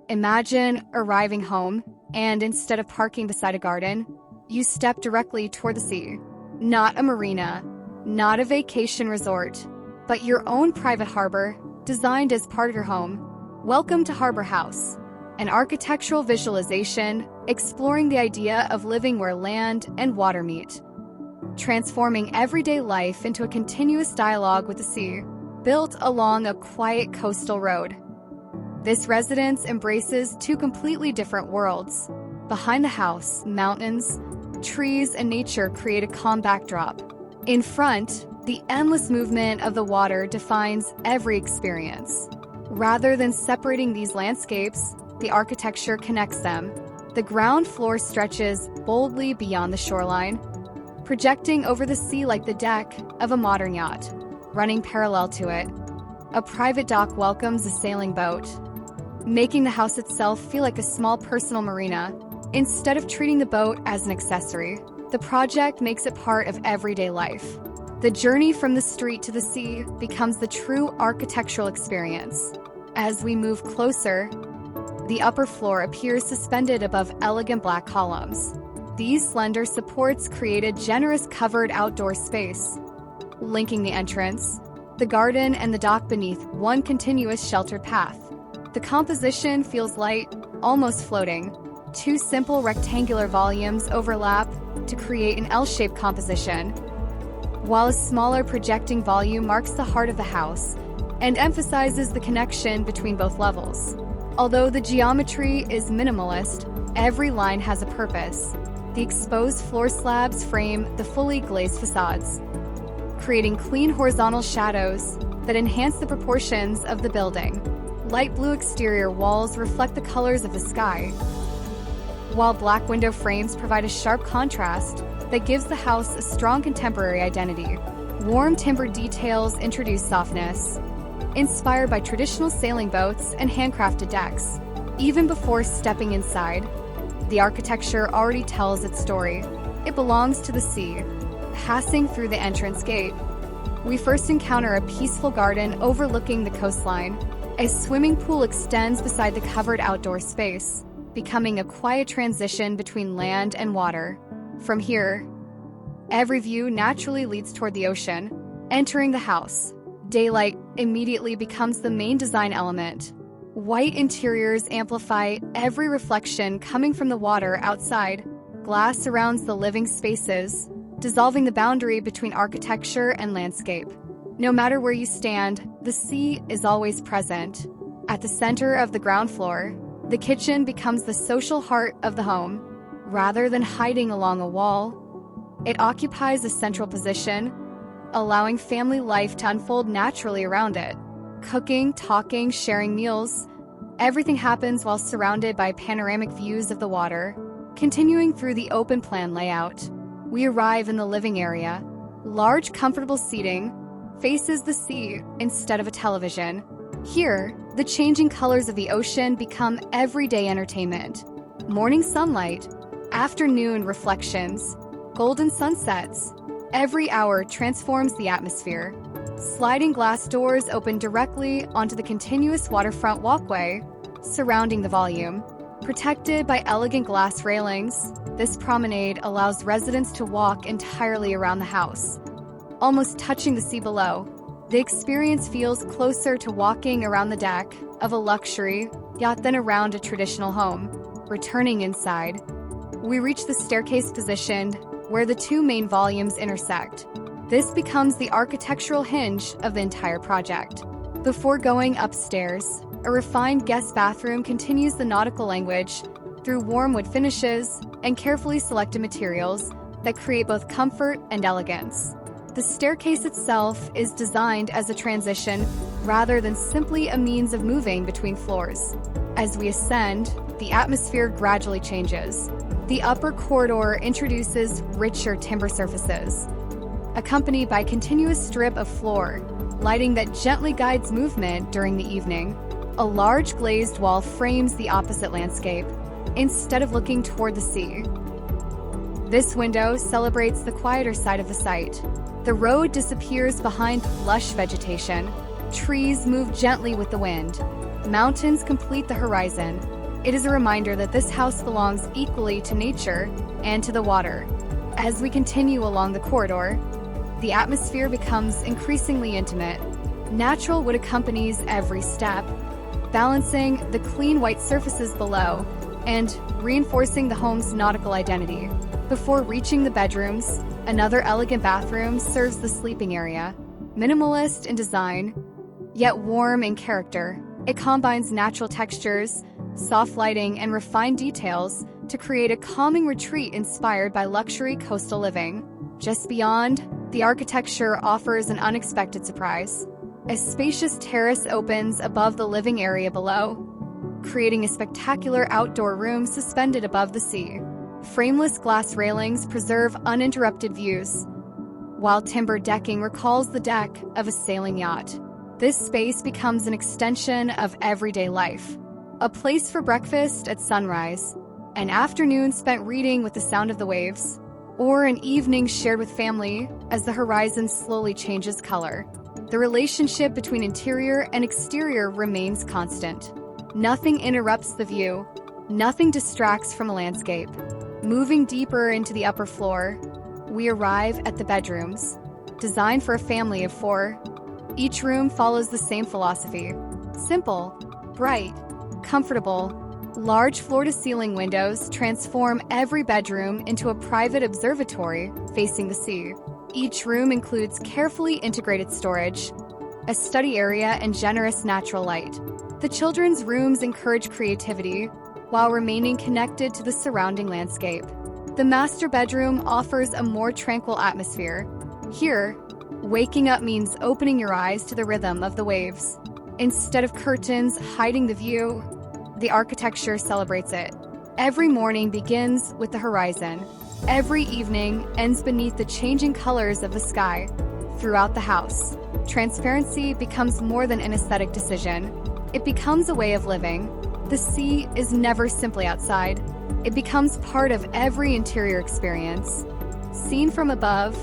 Imagine arriving home, and instead of parking beside a garden, you step directly toward the sea. Not a marina, not a vacation resort, but your own private harbor designed as part of your home. Welcome to Harbor House, an architectural visualization exploring the idea of living where land and water meet, transforming everyday life into a continuous dialogue with the sea, built along a quiet coastal road. This residence embraces two completely different worlds. Behind the house, mountains, trees, and nature create a calm backdrop. In front, the endless movement of the water defines every experience. Rather than separating these landscapes, the architecture connects them. The ground floor stretches boldly beyond the shoreline, projecting over the sea like the deck of a modern yacht. Running parallel to it, a private dock welcomes a sailing boat, making the house itself feel like a small personal marina. Instead of treating the boat as an accessory, the project makes it part of everyday life. The journey from the street to the sea becomes the true architectural experience. As we move closer, the upper floor appears suspended above elegant black columns. These slender supports create a generous covered outdoor space, linking the entrance, the garden, and the dock beneath one continuous sheltered path. The composition feels light, almost floating. Two simple rectangular volumes overlap to create an L-shaped composition, while a smaller projecting volume marks the heart of the house and emphasizes the connection between both levels. Although the geometry is minimalist, every line has a purpose. The exposed floor slabs frame the fully glazed facades, creating clean horizontal shadows that enhance the proportions of the building. Light blue exterior walls reflect the colors of the sky, while black window frames provide a sharp contrast that gives the house a strong contemporary identity. Warm timber details introduce softness, inspired by traditional sailing boats and handcrafted decks. Even before stepping inside, the architecture already tells its story. It belongs to the sea. Passing through the entrance gate, we first encounter a peaceful garden overlooking the coastline. A swimming pool extends beside the covered outdoor space, becoming a quiet transition between land and water. From here, every view naturally leads toward the ocean. Entering the house, daylight immediately becomes the main design element. White interiors amplify every reflection coming from the water outside. Glass surrounds the living spaces, dissolving the boundary between architecture and landscape. No matter where you stand, the sea is always present. At the center of the ground floor, the kitchen becomes the social heart of the home. Rather than hiding along a wall, it occupies a central position, allowing family life to unfold naturally around it. Cooking, talking, sharing meals, everything happens while surrounded by panoramic views of the water. Continuing through the open plan layout, we arrive in the living area. Large, comfortable seating faces the sea instead of a television. Here, the changing colors of the ocean become everyday entertainment. Morning sunlight, afternoon reflections, golden sunsets. Every hour transforms the atmosphere. Sliding glass doors open directly onto the continuous waterfront walkway surrounding the volume. Protected by elegant glass railings, this promenade allows residents to walk entirely around the house, almost touching the sea below. The experience feels closer to walking around the deck of a luxury yacht than around a traditional home. Returning inside, we reach the staircase positioned where the two main volumes intersect. This becomes the architectural hinge of the entire project. Before going upstairs, a refined guest bathroom continues the nautical language through warm wood finishes and carefully selected materials that create both comfort and elegance. The staircase itself is designed as a transition rather than simply a means of moving between floors. As we ascend, the atmosphere gradually changes. The upper corridor introduces richer timber surfaces, accompanied by a continuous strip of floor, lighting that gently guides movement during the evening. A large glazed wall frames the opposite landscape, instead of looking toward the sea. This window celebrates the quieter side of the site. The road disappears behind lush vegetation. Trees move gently with the wind. Mountains complete the horizon. It is a reminder that this house belongs equally to nature and to the water. As we continue along the corridor, the atmosphere becomes increasingly intimate. Natural wood accompanies every step, balancing the clean white surfaces below and reinforcing the home's nautical identity. Before reaching the bedrooms, another elegant bathroom serves the sleeping area. Minimalist in design, yet warm in character, it combines natural textures, soft lighting, and refined details to create a calming retreat inspired by luxury coastal living. Just beyond, the architecture offers an unexpected surprise. A spacious terrace opens above the living area below, creating a spectacular outdoor room suspended above the sea. Frameless glass railings preserve uninterrupted views, while timber decking recalls the deck of a sailing yacht. This space becomes an extension of everyday life, a place for breakfast at sunrise, an afternoon spent reading with the sound of the waves, or an evening shared with family as the horizon slowly changes color. The relationship between interior and exterior remains constant. Nothing interrupts the view, nothing distracts from a landscape. Moving deeper into the upper floor, we arrive at the bedrooms, designed for a family of 4. Each room follows the same philosophy: simple, bright, comfortable. Large floor-to-ceiling windows transform every bedroom into a private observatory facing the sea. Each room includes carefully integrated storage, a study area, and generous natural light. The children's rooms encourage creativity while remaining connected to the surrounding landscape. The master bedroom offers a more tranquil atmosphere. Here, waking up means opening your eyes to the rhythm of the waves. Instead of curtains hiding the view, the architecture celebrates it. Every morning begins with the horizon. Every evening ends beneath the changing colors of the sky. Throughout the house, transparency becomes more than an aesthetic decision. It becomes a way of living. The sea is never simply outside. It becomes part of every interior experience. Seen from above,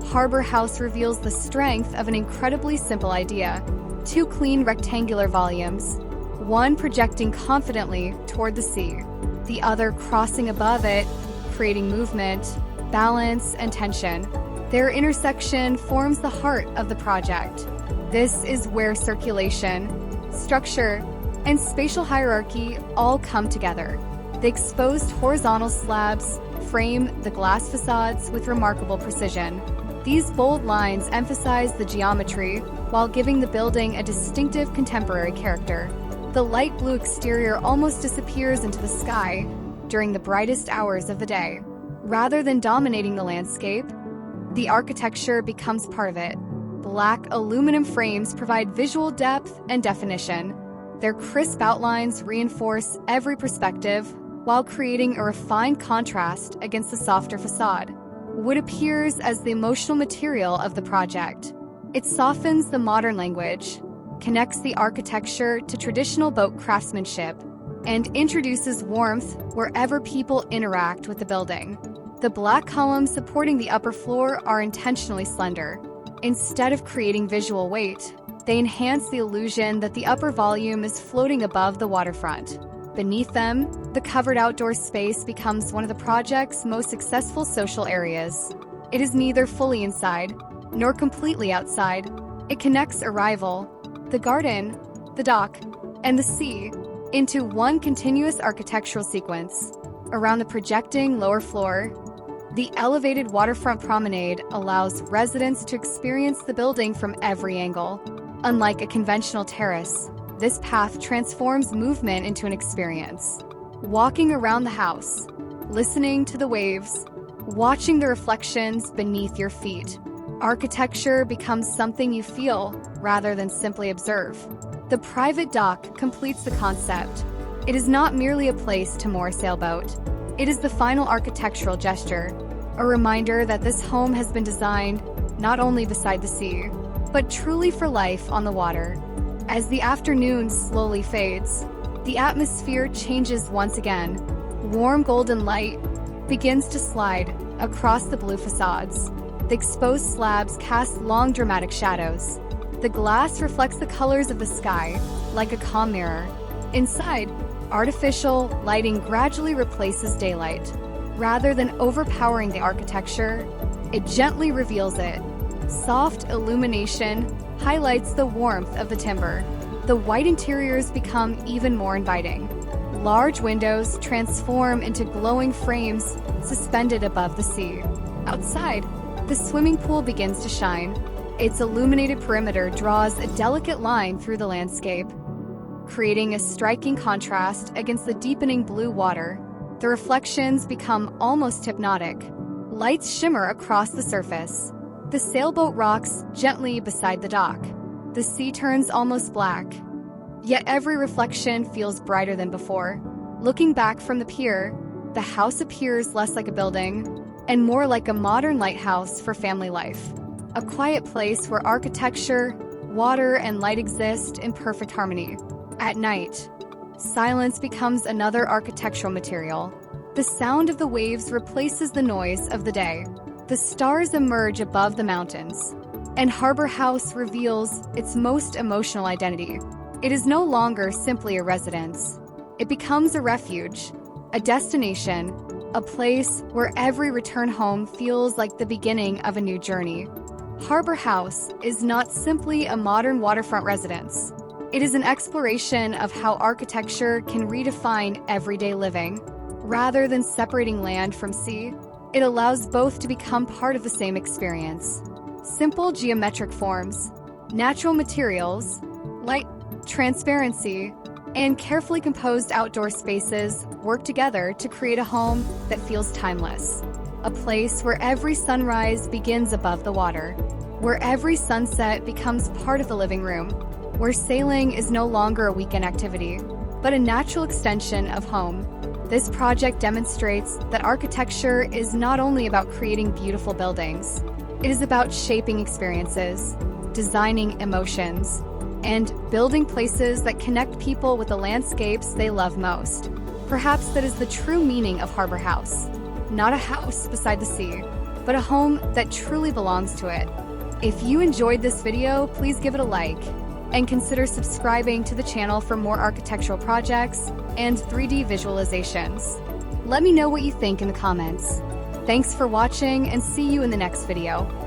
Harbor House reveals the strength of an incredibly simple idea. 2 clean rectangular volumes, one projecting confidently toward the sea, the other crossing above it, creating movement, balance, and tension. Their intersection forms the heart of the project. This is where circulation, structure, and spatial hierarchy all come together. The exposed horizontal slabs frame the glass facades with remarkable precision. These bold lines emphasize the geometry while giving the building a distinctive contemporary character. The light blue exterior almost disappears into the sky during the brightest hours of the day. Rather than dominating the landscape, the architecture becomes part of it. Black aluminum frames provide visual depth and definition. Their crisp outlines reinforce every perspective while creating a refined contrast against the softer facade. Wood appears as the emotional material of the project. It softens the modern language, connects the architecture to traditional boat craftsmanship, and introduces warmth wherever people interact with the building. The black columns supporting the upper floor are intentionally slender. Instead of creating visual weight, they enhance the illusion that the upper volume is floating above the waterfront. Beneath them, the covered outdoor space becomes one of the project's most successful social areas. It is neither fully inside nor completely outside. It connects arrival, the garden, the dock, and the sea into one continuous architectural sequence. Around the projecting lower floor, the elevated waterfront promenade allows residents to experience the building from every angle. Unlike a conventional terrace, this path transforms movement into an experience. Walking around the house, listening to the waves, watching the reflections beneath your feet, architecture becomes something you feel rather than simply observe. The private dock completes the concept. It is not merely a place to moor a sailboat. It is the final architectural gesture, a reminder that this home has been designed not only beside the sea, but truly for life on the water. As the afternoon slowly fades, the atmosphere changes once again. Warm golden light begins to slide across the blue facades. The exposed slabs cast long, dramatic shadows. The glass reflects the colors of the sky, like a calm mirror. Inside, artificial lighting gradually replaces daylight. Rather than overpowering the architecture, it gently reveals it. Soft illumination highlights the warmth of the timber. The white interiors become even more inviting. Large windows transform into glowing frames suspended above the sea. Outside, the swimming pool begins to shine. Its illuminated perimeter draws a delicate line through the landscape, creating a striking contrast against the deepening blue water. The reflections become almost hypnotic. Lights shimmer across the surface. The sailboat rocks gently beside the dock. The sea turns almost black, yet every reflection feels brighter than before. Looking back from the pier, the house appears less like a building and more like a modern lighthouse for family life. A quiet place where architecture, water, and light exist in perfect harmony. At night, silence becomes another architectural material. The sound of the waves replaces the noise of the day. The stars emerge above the mountains, and Harbor House reveals its most emotional identity. It is no longer simply a residence. It becomes a refuge, a destination, a place where every return home feels like the beginning of a new journey. Harbor House is not simply a modern waterfront residence. It is an exploration of how architecture can redefine everyday living. Rather than separating land from sea, it allows both to become part of the same experience. Simple geometric forms, natural materials, light, transparency, and carefully composed outdoor spaces work together to create a home that feels timeless. A place where every sunrise begins above the water, where every sunset becomes part of the living room, where sailing is no longer a weekend activity, but a natural extension of home. This project demonstrates that architecture is not only about creating beautiful buildings. It is about shaping experiences, designing emotions, and building places that connect people with the landscapes they love most. Perhaps that is the true meaning of Harbor House. Not a house beside the sea, but a home that truly belongs to it. If you enjoyed this video, please give it a like, and consider subscribing to the channel for more architectural projects and 3D visualizations. Let me know what you think in the comments. Thanks for watching, and see you in the next video.